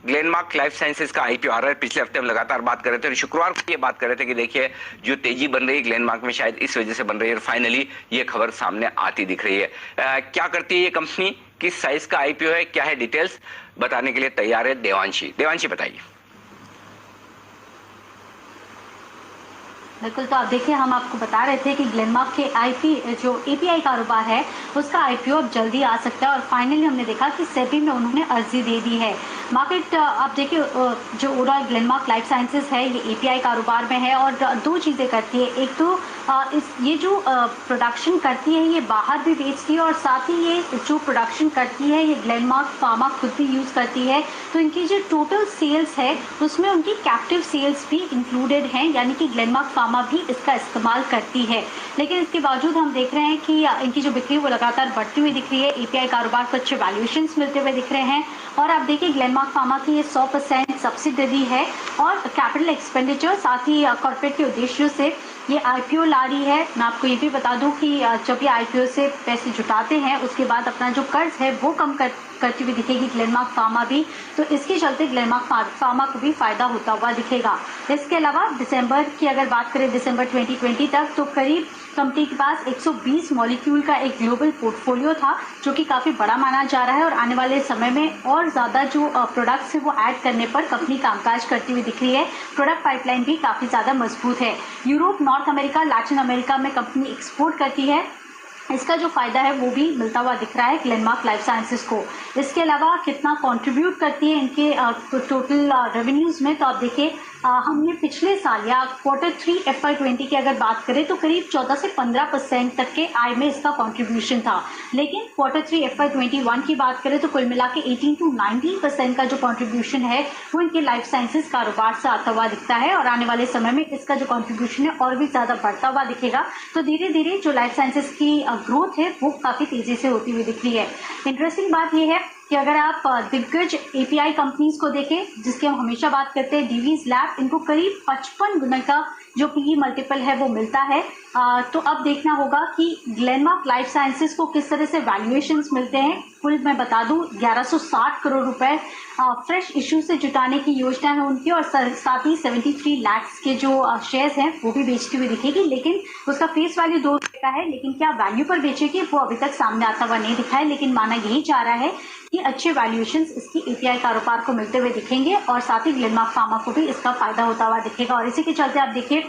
Glenmark life sciences का IPO आ रहा है। पिछले हफ्ते हम लगातार बात कर रहे थे और शुक्रवार को ये बात कर रहे थे कि देखिए जो तेजी बन रही है ग्लेनमार्क में शायद इस वजह से बन रही है और फाइनली ये खबर सामने आती दिख रही है। क्या करती है ये कंपनी, किस साइज का आईपीओ है, क्या है डिटेल्स, बताने के लिए तैयार है देवांशी। देवांशी बताइए। बिल्कुल, तो आप देखिए हम आपको बता रहे थे कि ग्लेनमार्क के जो एपीआई कारोबार है उसका आईपीओ अब जल्दी आ सकता है और फाइनली हमने देखा कि सेबी में उन्होंने अर्जी दे दी है। मार्केट आप देखिए जो ओवरऑल ग्लेनमार्क लाइफ साइंसेज है ये एपीआई कारोबार में है और दो चीज़ें करती है। एक तो ये जो प्रोडक्शन करती है ये बाहर भी बेचती है और साथ ही ये जो प्रोडक्शन करती है ये ग्लेनमार्क फार्मा खुद भी यूज़ करती है। तो इनकी जो टोटल सेल्स है उसमें उनकी कैप्टिव सेल्स भी इंक्लूडेड हैं, यानी कि ग्लेनमार्क फार्मा भी इसका इस्तेमाल करती है। लेकिन इसके बावजूद हम देख रहे हैं कि इनकी जो बिक्री वो लगातार बढ़ती हुई दिख रही है। एपीआई कारोबार को अच्छे वैल्यूएशंस मिलते हुए दिख रहे हैं और आप देखिए ग्लेनमार्क फार्मा की ये 100% सब्सिडरी है और कैपिटल एक्सपेंडिचर साथ ही कॉर्पोरेट के उद्देश्यों से ये आईपीओ ला रही है। मैं आपको ये भी बता दूं कि जब ये आईपीओ से पैसे जुटाते हैं उसके बाद अपना जो कर्ज है वो कम करती हुई दिखेगी ग्लेनमार्क फार्मा भी, तो इसके चलते ग्लेनमार्क फार्मा को भी फायदा होता हुआ दिखेगा। इसके अलावा दिसंबर की अगर बात करें, दिसंबर 2020 तक, तो करीब कंपनी के पास 120 मॉलिक्यूल का एक ग्लोबल पोर्टफोलियो था जो कि काफ़ी बड़ा माना जा रहा है और आने वाले समय में और ज़्यादा जो प्रोडक्ट्स है वो ऐड करने पर कंपनी कामकाज करती हुई दिख रही है। प्रोडक्ट पाइपलाइन भी काफ़ी ज़्यादा मजबूत है। Europe, north America, Latin America में कंपनी एक्सपोर्ट करती है। इसका जो फायदा है वो भी मिलता हुआ दिख रहा है ग्लेनमार्क लाइफ साइंसेज को। इसके अलावा कितना कंट्रीब्यूट करती है इनके टोटल रेवेन्यूज़ में, तो आप देखिए हमने पिछले साल या Q3 FY20 की अगर बात करें तो करीब 14 से 15% तक के आय में इसका कंट्रीब्यूशन था। लेकिन Q3 FY21 की बात करें तो कुल मिला के 18 to 19% का जो कंट्रीब्यूशन है वो इनके लाइफ साइंसेज कारोबार से आता हुआ दिखता है और आने वाले समय में इसका जो कंट्रीब्यूशन है और भी ज़्यादा बढ़ता हुआ दिखेगा। तो धीरे धीरे जो लाइफ साइंसेज की ग्रोथ है वो काफ़ी तेज़ी से होती हुई दिख रही है। इंटरेस्टिंग बात यह है कि अगर आप दिग्गज एपीआई कंपनीज को देखें जिसकी हम हमेशा बात करते हैं, डीवीज लैब, इनको करीब 55 गुना का जो पीई मल्टीपल है वो मिलता है। तो अब देखना होगा कि ग्लेनमार्क लाइफ साइंसेज को किस तरह से वैल्यूएशंस मिलते हैं। कुल मैं बता दूं 1160 करोड़ रुपए फ्रेश इशू से जुटाने की योजना है उनकी और साथ ही 73 लाख के जो शेयर्स हैं वो भी बेचती हुई दिखेगी। लेकिन उसका फेस वैल्यू 2 रुपये का है, लेकिन क्या वैल्यू पर बेचेगी वो अभी तक सामने आता हुआ नहीं दिखा है। लेकिन माना यही जा रहा है कि अच्छे वैल्यूएशंस इसकी एपीआई कारोबार को मिलते हुए दिखेंगे और साथ ही ग्लेनमार्क फार्मा को भी इसका फायदा होता हुआ दिखेगा। और इसी के चलते आप देखिए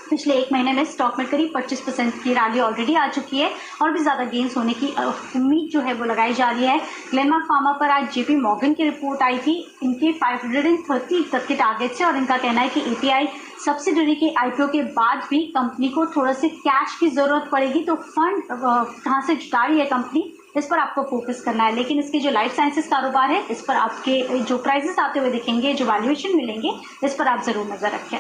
पिछले एक महीने में स्टॉक में करीब 25% की रैली ऑलरेडी आ चुकी है और भी ज़्यादा गेन्स होने की उम्मीद जो है वो लगाई जा रही है। ग्लेनमार्क फार्मा पर आज जेपी मॉर्गन की रिपोर्ट आई थी इनके 530 तक के टारगेट से और इनका कहना है कि एपीआई सब्सिडरी के आईपीओ के बाद भी कंपनी को थोड़ा से कैश की ज़रूरत पड़ेगी। तो फंड कहाँ से जुटा रही है कंपनी, इस पर आपको फोकस करना है। लेकिन इसके जो लाइफ साइंसेज कारोबार है इस पर आपके जो प्राइसेस आते हुए दिखेंगे, जो वैल्यूएशन मिलेंगे, इस पर आप ज़रूर नज़र रखें।